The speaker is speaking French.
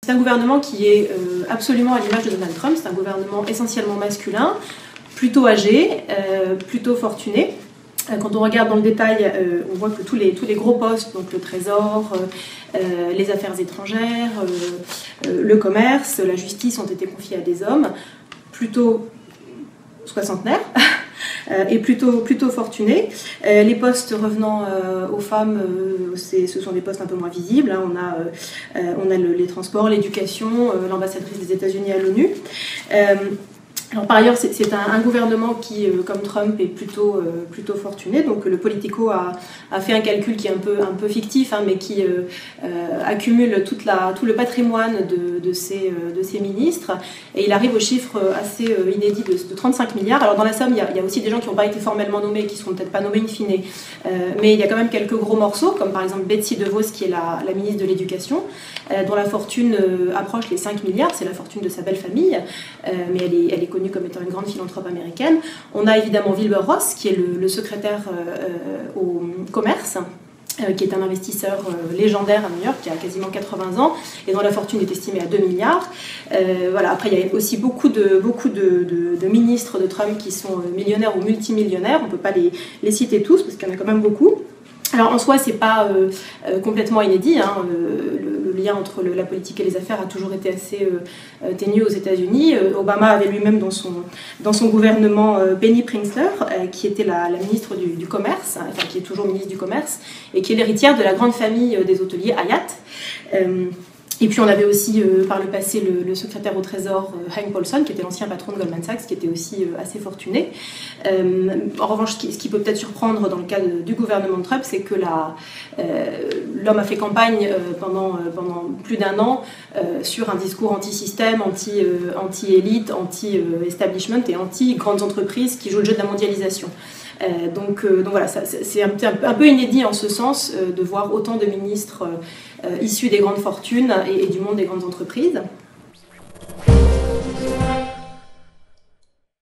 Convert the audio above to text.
C'est un gouvernement qui est absolument à l'image de Donald Trump. C'est un gouvernement essentiellement masculin, plutôt âgé, plutôt fortuné. Quand on regarde dans le détail, on voit que tous les gros postes, donc le Trésor, les affaires étrangères, le commerce, la justice ont été confiés à des hommes plutôt soixantenaires et plutôt fortunés. Les postes revenant aux femmes, ce sont des postes un peu moins visibles. Hein. On a les transports, l'éducation, l'ambassadrice des États-Unis à l'ONU. Alors, par ailleurs, c'est un gouvernement qui, comme Trump, est plutôt fortuné. Donc le Politico a fait un calcul qui est un peu fictif, hein, mais qui accumule tout le patrimoine de ces ministres. Et il arrive au chiffre assez inédit de 35 milliards. Alors dans la somme, il y a aussi des gens qui n'ont pas été formellement nommés, qui ne seront peut-être pas nommés in fine. Mais il y a quand même quelques gros morceaux, comme par exemple Betsy DeVos, qui est la ministre de l'Éducation, dont la fortune approche les 5 milliards. C'est la fortune de sa belle famille, mais elle est connue comme étant une grande philanthrope américaine. On a évidemment Wilbur Ross, qui est le secrétaire au commerce, qui est un investisseur légendaire à New York, qui a quasiment 80 ans, et dont la fortune est estimée à 2 milliards. Voilà. Après, il y a aussi beaucoup de ministres de Trump qui sont millionnaires ou multimillionnaires. On ne peut pas les citer tous, parce qu'il y en a quand même beaucoup. Alors en soi, c'est pas complètement inédit. Hein. Le lien entre la politique et les affaires a toujours été assez ténu aux États-Unis. Obama avait lui-même dans son gouvernement Penny Pritzker, qui était la ministre du commerce, enfin qui est toujours ministre du commerce, et qui est l'héritière de la grande famille des hôteliers Hyatt. Et puis on avait aussi par le passé le secrétaire au Trésor Hank Paulson, qui était l'ancien patron de Goldman Sachs, qui était aussi assez fortuné. En revanche, ce qui peut peut-être surprendre dans le cas du gouvernement de Trump, c'est que l'homme a fait campagne pendant plus d'1 an sur un discours anti-système, anti-élite, anti-establishment et anti-grandes entreprises qui jouent le jeu de la mondialisation. Donc voilà, c'est un peu inédit en ce sens de voir autant de ministres issus des grandes fortunes et du monde des grandes entreprises.